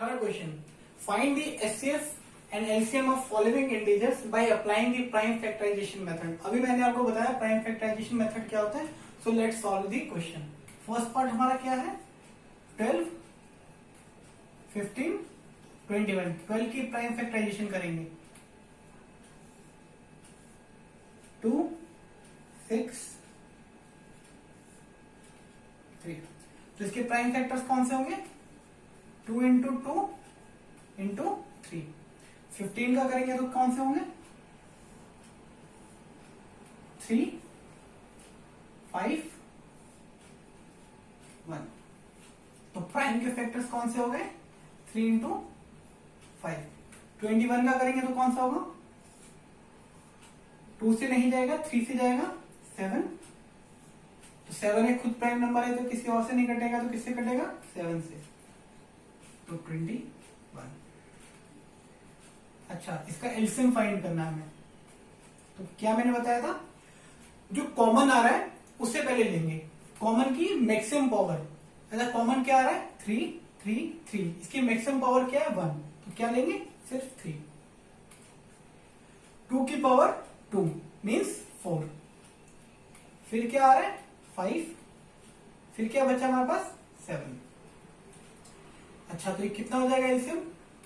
Third question. Find the HCF and LCM of following integers by applying the prime factorization method. अभी मैंने आपको बताया prime factorization method क्या होता है. So let's solve the question. First part हमारा क्या है? 12, 15, 21. 12 की prime factorization करेंगे. 2, 6, 3. तो इसके प्राइम फैक्टर्स कौन से होंगे? 2 इंटू 2 इंटू 3. 15 का करेंगे तो कौन से होंगे? 3, 5, 1. तो प्राइम के फैक्टर्स कौन से हो गए? 3 इंटू 5. 21 का करेंगे तो कौन सा होगा? 2 से नहीं जाएगा, 3 से जाएगा, 7. तो 7 एक खुद प्राइम नंबर है तो किसी और से नहीं कटेगा, तो किससे कटेगा? 7 से. तो 21. अच्छा, इसका एलसीएम फाइंड करना है हमें. तो क्या मैंने बताया था? जो कॉमन आ रहा है उससे पहले लेंगे कॉमन की मैक्सिमम पावर. ऐसा कॉमन क्या आ रहा है? 3, 3, 3. इसकी मैक्सिमम पावर क्या है? 1. तो क्या लेंगे? सिर्फ 3. 2 की पावर 2 मीन्स 4. फिर क्या आ रहा है? 5. फिर क्या बचा हमारे पास? 7. अच्छा, तो ये कितना हो जाएगा एलसीएम?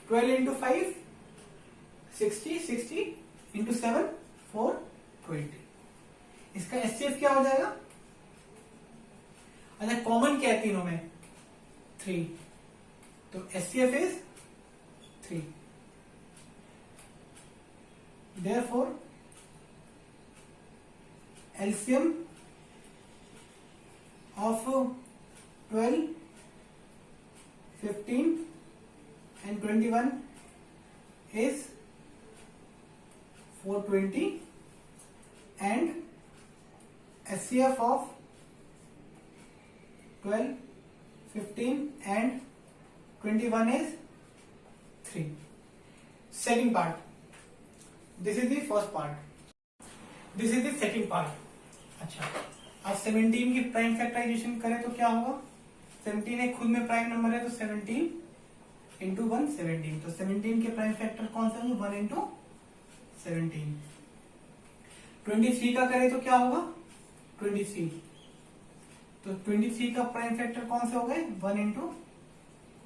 12 into 5 60, 60 into 7 420. इसका एचसीएफ क्या हो जाएगा? अच्छा, कॉमन क्या है तीनों में? 3. तो HCF is 3. Therefore LCM of 12, 15 and 21 is 420 and HCF of 12, 15 and 21 is 3. Second part. This is the first part. This is the second part. अच्छा, अब 17 की प्राइम फैक्टराइजेशन करें तो क्या होगा? 17 एक खुद में प्राइम नंबर है तो 17 इंटू 1 17. तो 17 के प्राइम फैक्टर कौन से होंगे? 1 इंटू 17. 23 का करें तो क्या होगा? 23. तो 23 का प्राइम फैक्टर कौन से हो गए? 1 इंटू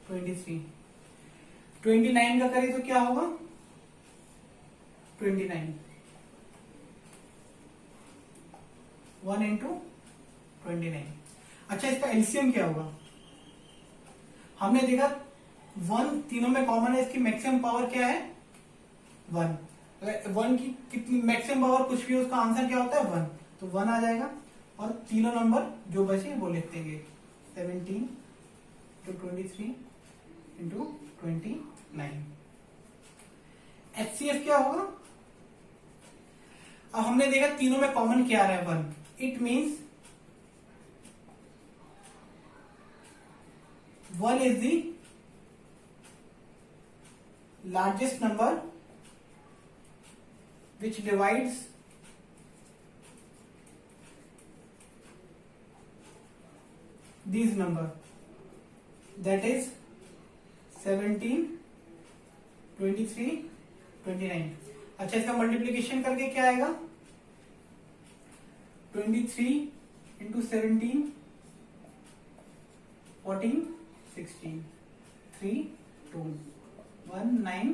23. 29 का करें तो क्या होगा? 29. 1 इंटू 29. अच्छा, इसका एलसीएम क्या होगा? हमने देखा 1 तीनों में कॉमन है, इसकी मैक्सिमम पावर क्या है? 1. अगर 1 की कितनी मैक्सिमम पावर कुछ भी उसका आंसर क्या होता है? 1. तो 1 आ जाएगा और तीनों नंबर जो बचे वो लिख देंगे. 17 इंटू 23 इंटू 29. एचसीएफ क्या होगा? अब हमने देखा तीनों में कॉमन क्या आ रहा है? 1. It means 1 is the largest number which divides these number, that is 17, 23, 29. अच्छा, इसका मल्टीप्लीकेशन करके क्या आएगा? 23 इंटू 17 14 16 3 2 1 9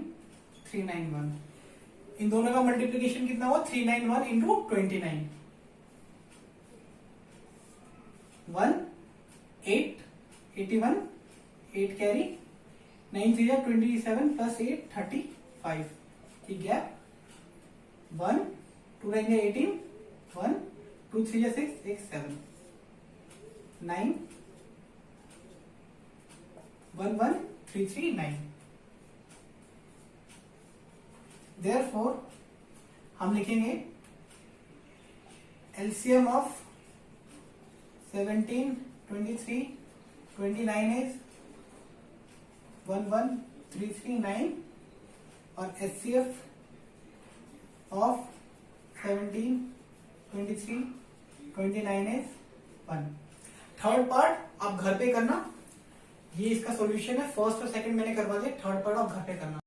3 9 1. इन दोनों का मल्टीप्लीकेशन कितना हुआ? 391 इंटू 29. 1 8 81 8 कैरी 9 3 27 प्लस 8 35 की गैप 1 2 9 18 1 2 3 6 6 7 9 1 1 3 3 9. Therefore हम लिखेंगे एलसीएम ऑफ 17, 23, 29 is 1 1 3 3 9 और HCF of 17, 23, 29 is 1. Third part आप घर पे करना. ये इसका सॉल्यूशन है। फर्स्ट और सेकंड मैंने करवा दिया, थर्ड पार्ट ऑफ घर पे करना।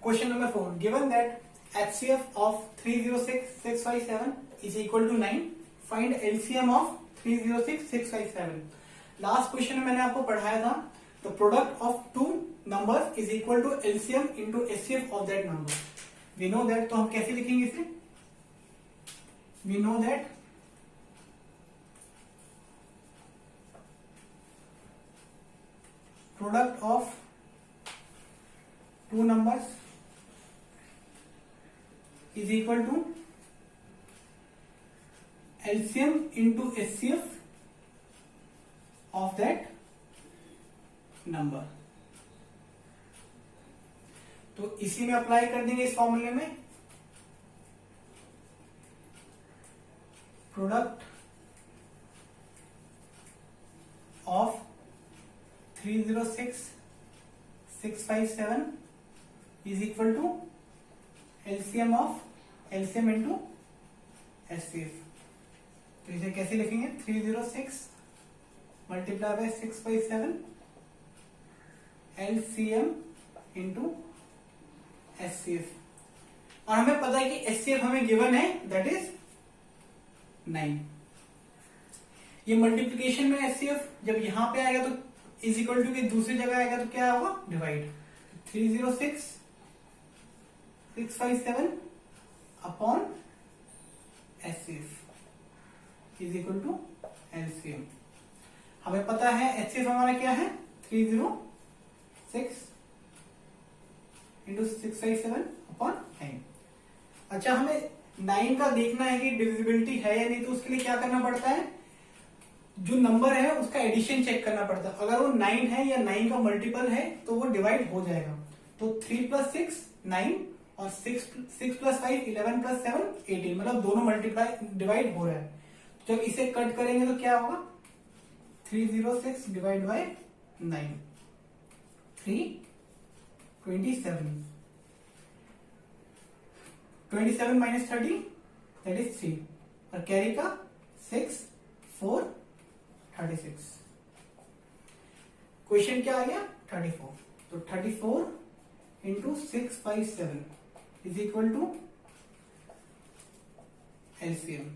Question number 4, given that HCF of 306657 is equal to 9, find LCM of 306657। Last question में मैंने आपको पढ़ाया था the product of two numbers is equal to LCM into HCF of that number. We know that, तो हम कैसे लिखेंगे इसे? We know that product of two numbers is equal to LCM into HCF of that number। तो इसी में apply कर देंगे इस फॉर्मूले में। Product of 306657 is equal to LCM of LCM into HCF। तो इसे कैसे लिखेंगे? 306 multiply by 6/7 LCM into HCF। और हमें पता है कि HCF हमें गिवन है, दैट इज 9। ये मल्टीप्लीकेशन में HCF जब यहां पे आएगा तो इज इक्वल टू की दूसरी जगह आएगा तो क्या होगा? Divide. 306657 upon HCF is equal to LCM। हमें पता है HCF हमारा क्या है? 306 इंटू 657 अपॉन 9। अच्छा, हमें 9 का देखना है कि डिविजिबिलिटी है या नहीं, तो उसके लिए क्या करना पड़ता है? जो नंबर है उसका एडिशन चेक करना पड़ता है। अगर वो 9 है या 9 का मल्टीपल है तो वो डिवाइड हो जाएगा। तो 3 + 6 9 और 6 + 5 11 + 7 18, मतलब दोनों मल्टीप्लाई डिवाइड हो रहा है। जब इसे कट करेंगे तो क्या होगा? 306 divide by 9 327 27 minus 30 that is 3 और कैरी का 6 4 36। क्वेश्चन क्या आ गया? 34। तो 34 into 6/7 is equal to LCM।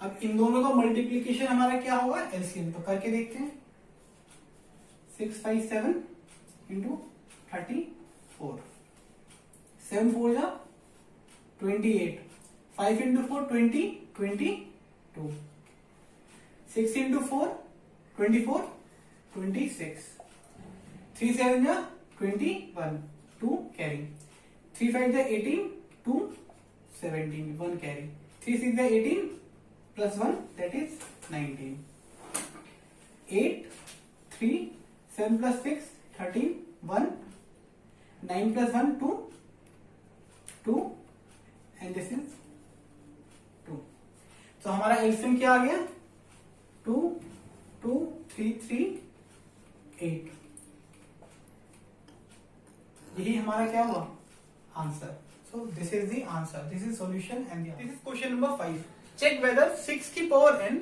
अब इन दोनों का मल्टीप्लीकेशन हमारा क्या होगा? LCM। तो करके देखते हैं। 6/7 इंटू 34, 7 4 जा 28, 5 इंटू 4 20 22, 6 इंटू 4 24 26, 3 7 जा 21 2 कैरी, 3 5 जा 18 2 17 1 कैरी, 3 6 जा 18 plus 1 that is 19, 8 3 7 plus 6 13 1 9 plus 1 2 2 and this is 2। तो हमारा LCM क्या आ गया? 2 2 3 3 8। यही हमारा क्या हुआ? Answer. So this is the answer, this is solution and this is question number 5। Check whether 6 की power n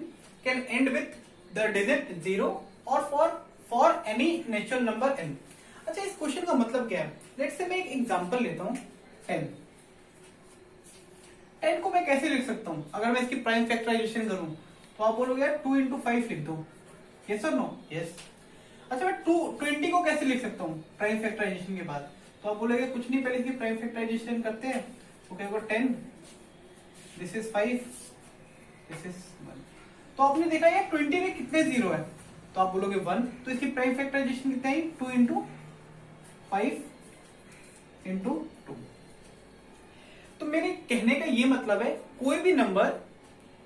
can end with the digit 0 और for any natural number n। अच्छा, इस क्वेश्चन का मतलब क्या है? लेट्स से मैं एक एग्जांपल लेता हूं 10 को मैं कैसे लिख सकता हूं? अगर मैं इसकी प्राइम फैक्टराइजेशन करूं तो आप बोलोगे यार 2 × 5 लिख दो। यस और नो? यस। अच्छा, मैं 20 को कैसे लिख सकता हूं प्राइम फैक्टराइजेशन के बाद? तो आप बोलोगे कुछ नहीं, पहले इसकी प्राइम फैक्टराइजेशन करते हैं। तो क्या होगा? 10 दिस इज 5 दिस इज 1। तो आपने देखा यार 20 में कितने जीरो है? तो आप बोलोगे 1। तो इसकी प्राइम फैक्टराइजेशन कितना है? 2 × 5 × 2। तो मेरे कहने का ये मतलब है, कोई भी नंबर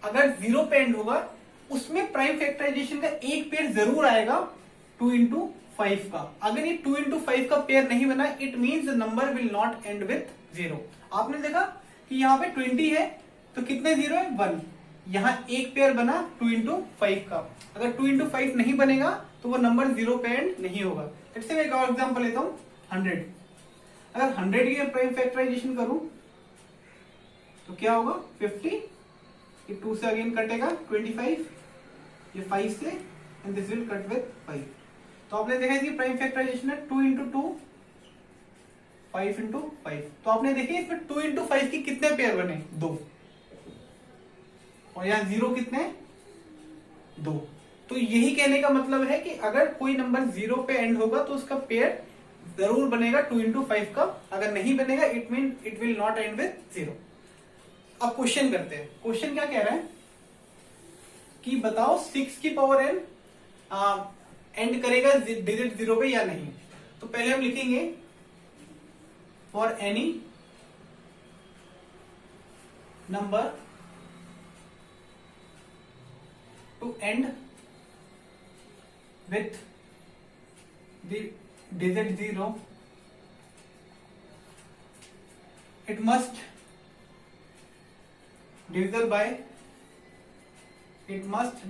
अगर 0 पे एंड होगा उसमें प्राइम फैक्टराइजेशन का एक पेयर जरूर आएगा 2 × 5 का। अगर ये 2 × 5 का पेयर नहीं बना, it means the number will not and with 0। आपने देखा कि यहाँ पे 20 है तो कितने जीरो है? 1। यहां एक पेयर बना 2 × 5 का। अगर 2 × 5 नहीं बनेगा तो वो नंबर 0 पे एंड नहीं होगा। जैसे मैं एक और एग्जांपल लेता हूं 100। अगर 100 की प्राइम फैक्टराइजेशन करूं तो क्या होगा? 50, ये 2 से अगेन कटेगा 25, ये 5 से and this will cut with 5। तो आपने देखा इसकी प्राइम फैक्टराइजेशन है 2 इंटू 2 5 इंटू 5। तो आपने देखिए इसमें 2 इंटू 5 की कितने पेयर बने, 2, और यहाँ 0 कितने, 2। तो यही कहने का मतलब है कि अगर कोई नंबर 0 पे एंड होगा तो उसका पेयर जरूर बनेगा 2 इंटू 5 का, अगर नहीं बनेगा it mean it will not and with 0। अब क्वेश्चन करते हैं। क्वेश्चन क्या कह रहा है कि बताओ 6 की पावर n एंड करेगा डिजिट 0 पे या नहीं। तो पहले हम लिखेंगे for any number two and with the digit 0, it must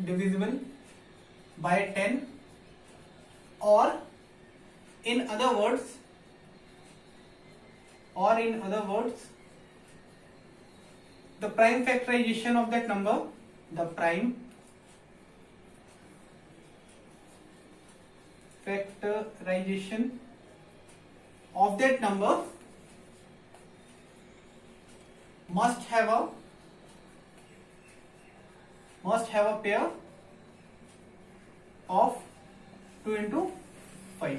divisible by 10, or in other words the prime factorization of that number, the prime factorization of that number must have a pair of 2 into 5।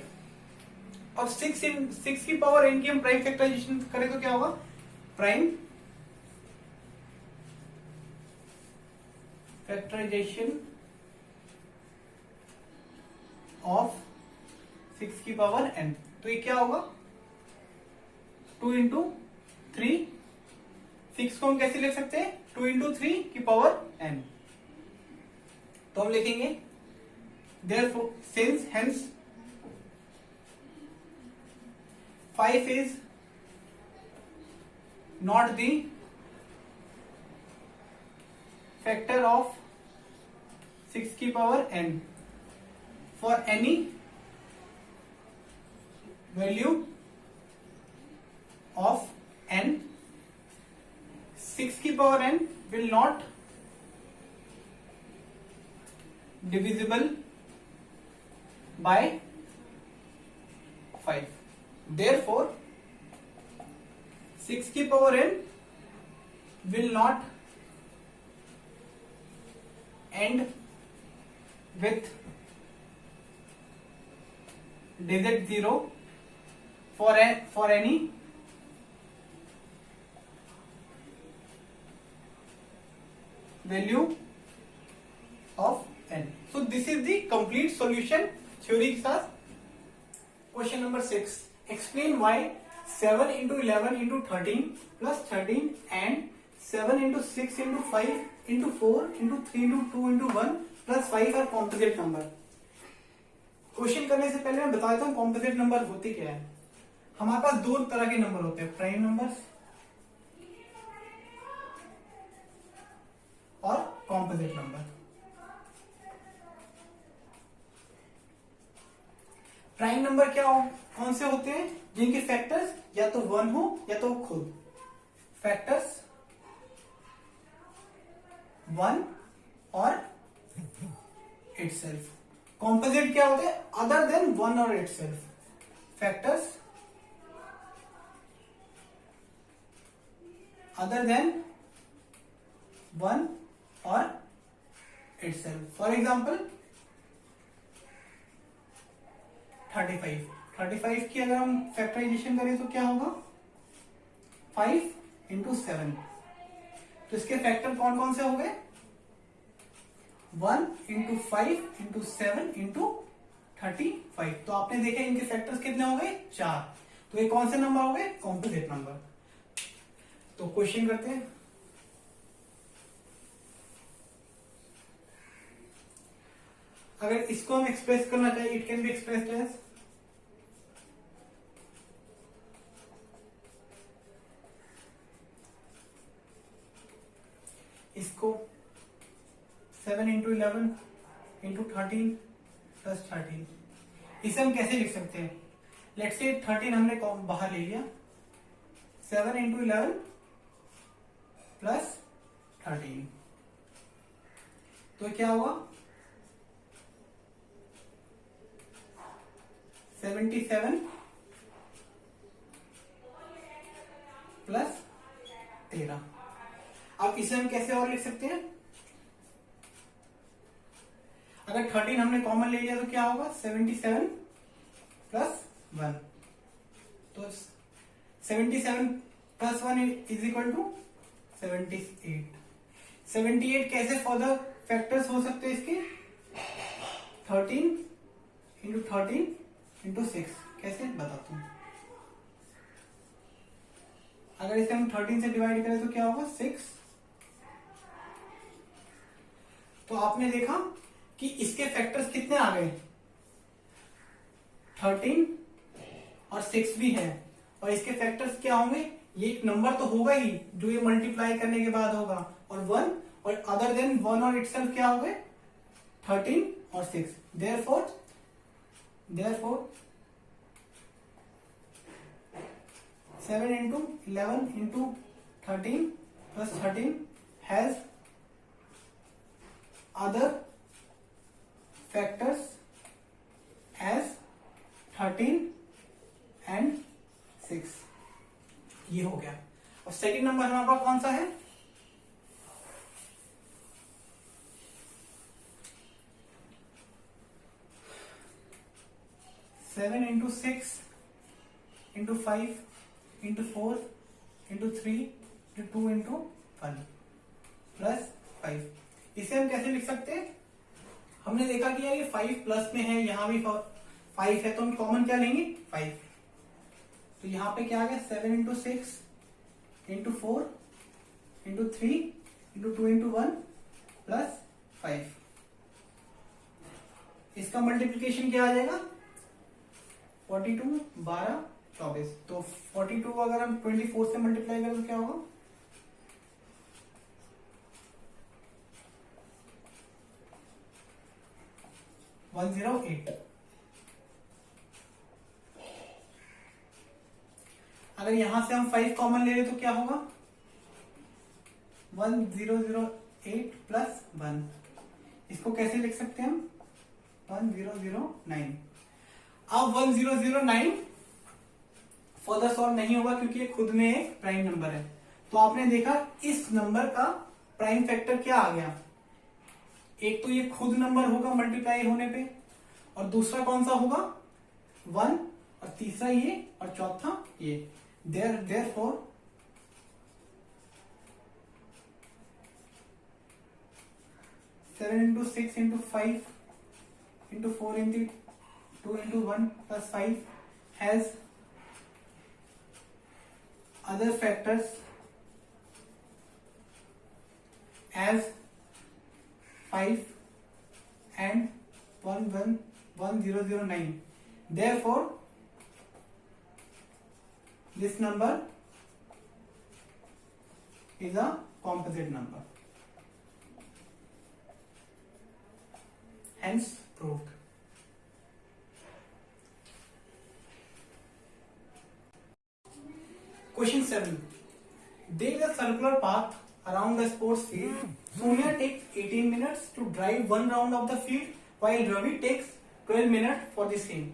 अब 6 की power n की हम prime factorisation करें तो क्या होगा, prime factorization of 6 की power n, तो ये क्या होगा 2 इंटू 3। 6 को हम कैसे लिख सकते हैं, 2 इंटू 3 की पावर n। तो हम लिखेंगे therefore since hence 5 is not the factor of 6 की power n for any value of n, 6 की power n will not divisible by 5। therefore 6 की power n will not end with digit 0 for any value of n। so this is the complete solution theory के साथ। Question number 6, explain why 7 into 11 into 13 plus 13 and 7 into 6 into 5 into 4 into 3 into 2 into 1 plus 5 are composite number। Question करने से पहले मैं बता देता हूँ composite number होती क्या है। हमारे पास दो तरह के नंबर होते हैं, प्राइम नंबर्स और कॉम्पोजिट नंबर। प्राइम नंबर क्या हो, कौन से होते हैं, जिनके फैक्टर्स या तो 1 हो या तो खुद फैक्टर्स 1 और इटसेल्फ। कॉम्पोजिट क्या होते हैं, अदर देन 1 और इटसेल्फ, फैक्टर्स अदर देन 1 और इटसेल्फ। फॉर एग्जाम्पल 35 की अगर हम फैक्टराइजेशन करें तो क्या होगा 5 इंटू 7। तो इसके फैक्टर कौन कौन से हो गए, 1 इंटू 5 इंटू 7 इंटू 35। तो आपने देखा इनके फैक्टर्स कितने हो गए, 4। तो ये कौन से नंबर हो गए, कॉम्पोजिट नंबर। तो क्वेश्चन करते हैं। अगर इसको हम एक्सप्रेस करना चाहिए, it can be expressed as इसको 7 इंटू 11 इंटू 13 प्लस 13, इसे हम कैसे लिख सकते हैं, लेट्स से 13 हमने बाहर ले लिया, 7 इंटू 11 प्लस 13, तो क्या हुआ 77 प्लस 13। अब इसे हम कैसे और लिख सकते हैं? अगर 13 हमने कॉमन ले लिया तो क्या होगा? 77 प्लस 1, तो 77 प्लस 1 इज इक्वल टू 78। 78 कैसे फर्दर फैक्टर्स हो सकते हैं इसके? 13 इंटू 13 इंटू 6। कैसे बताता हूं। अगर इसे हम 13 से डिवाइड करें तो क्या होगा? 6। तो आपने देखा कि इसके फैक्टर्स कितने आ गए? 13 और 6 भी है, और इसके फैक्टर्स क्या होंगे? ये एक नंबर तो होगा ही जो ये मल्टीप्लाई करने के बाद होगा, और 1, और अदर देन 1 और इटसेल्फ क्या हो गए? 13 और 6। Therefore 7 into 11 into 13 plus 13 has other factors as 13 and 6। ये हो गया। और सेकंड नंबर हमारे पास कौन सा है? Seven into 6 into 5 into 4 into 3 into 2 into 1 plus 5। इसे हम कैसे लिख सकते हैं? हमने देखा कि यार ये 5 प्लस में है, यहां भी 5 है, तो हम कॉमन क्या लेंगे? 5। तो यहां पे क्या आ गया? 7 into 6 into 4 into 3 into 2 into 1 plus 5। इसका मल्टीप्लीकेशन क्या आ जाएगा? 42 12 24। तो 42 को अगर हम 24 से मल्टीप्लाई करें तो क्या होगा? 108। अगर यहां से हम 5 कॉमन ले रहे तो क्या होगा? 1008 प्लस 1। इसको कैसे लिख सकते हैं हम? 1009। अब 1009 फर्दर सॉल्व नहीं होगा क्योंकि ये खुद में एक प्राइम नंबर है। तो आपने देखा इस नंबर का प्राइम फैक्टर क्या आ गया? एक तो ये खुद नंबर होगा मल्टीप्लाई होने पे, और दूसरा कौन सा होगा? 1, और तीसरा ये, और चौथा ये। Therefore 7 into 6 into 5 into 4 into 2 into 1 plus 5 has other factors as 5 and 1009. Therefore, this number is a composite number. Hence proved. Question 7. There is a circular path around the sports field. Sonia takes 18 minutes to drive one round of the field, while Ravi takes 12 minutes for the same.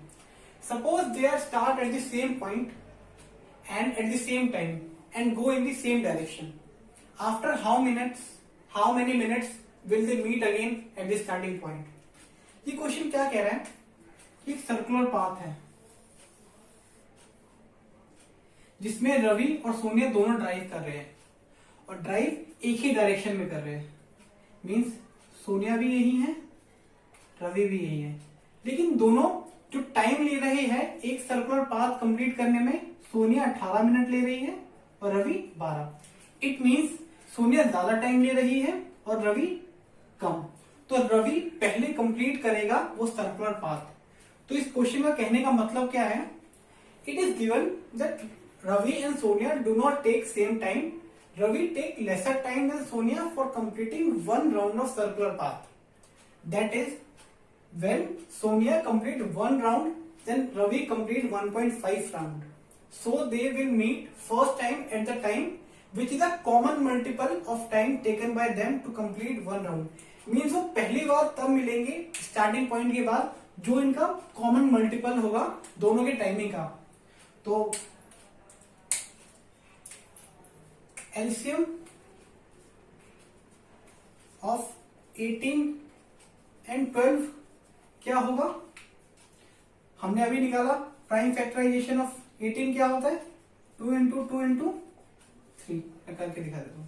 Suppose they are start at the same point and at the same time and go in the same direction. After how many minutes will they meet again at the starting point? ये question क्या कह रहा है कि एक circular path है जिसमें रवि और सोनिया दोनों ड्राइव कर रहे हैं, और ड्राइव एक ही डायरेक्शन में कर रहे हैं। मींस सोनिया भी यही है, रवि भी यही है, लेकिन दोनों जो टाइम ले रहे हैं एक सर्कुलर पाथ कंप्लीट करने में, सोनिया 18 मिनट ले रही है और रवि 12। इट मींस सोनिया ज्यादा टाइम ले रही है और रवि कम। तो रवि पहले कंप्लीट करेगा वो सर्कुलर पाथ। तो इस क्वेश्चन का कहने का मतलब क्या है? It is given that Ravi and Sonia do not take same time. Ravi take lesser time than Sonia for completing one round of circular path. That is, when Sonia complete one round, then Ravi complete 1.5 round. So they will meet first time at the time which is a common multiple of time taken by them to complete one round. Means वो पहली बार तब मिलेंगे starting point के बाद जो इनका common multiple होगा दोनों के टाइमिंग का। तो एलसीएम ऑफ 18 एंड 12 क्या होगा? हमने अभी निकाला प्राइम फैक्टराइजेशन ऑफ 18 क्या होता है? 2 इंटू 2 इंटू 3। मैं करके दिखा देता हूं।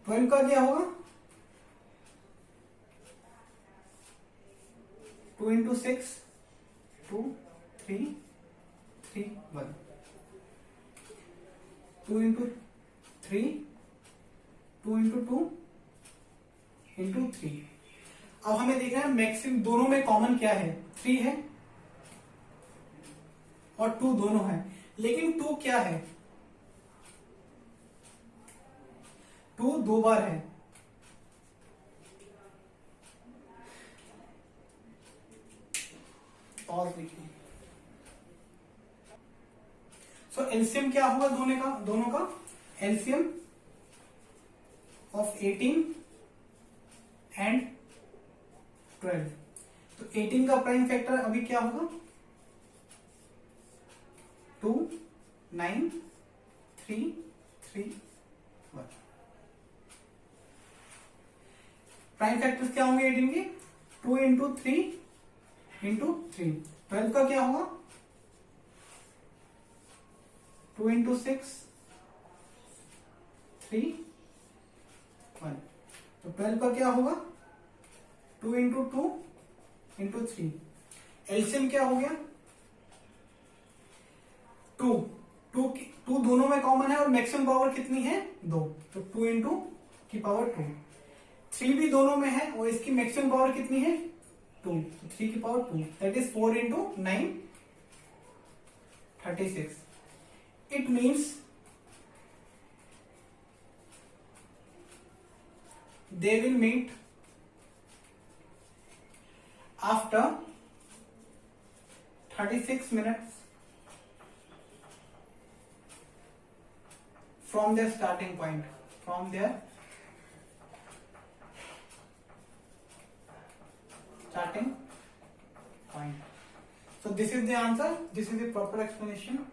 ट्वेल्व का क्या होगा? 2 इंटू 6 2 3 3 1 2 इंटू 3 2 इंटू 2 इंटू 3। अब हमें देखना है मैक्सिमम दोनों में कॉमन क्या है? 3 है और 2 दोनों है, लेकिन 2 क्या है? 2 दो बार है। पॉज देखिए। सो एलसीएम क्या होगा दोनों का? LCM of 18 and 12। तो 18 का प्राइम फैक्टर अभी क्या होगा? 2 9 3 3 1। प्राइम फैक्टर्स क्या होंगे 18 के? 2 इंटू 3 इंटू 3। 12 का क्या होगा? 2 इंटू 6 3 1। तो 12 का क्या होगा? 2 इंटू 2 इंटू 3। एलसीएम क्या हो गया? 2 दोनों में कॉमन है और मैक्सिमम पावर कितनी है? 2। तो 2 इंटू की पावर 2। 3 भी दोनों में है और इसकी मैक्सिमम पावर कितनी है? 2। तो 3 की power 2, that is 4 into 9 36। It means they will meet after 36 minutes from their starting point, from their starting point. So this is the answer, this is the proper explanation.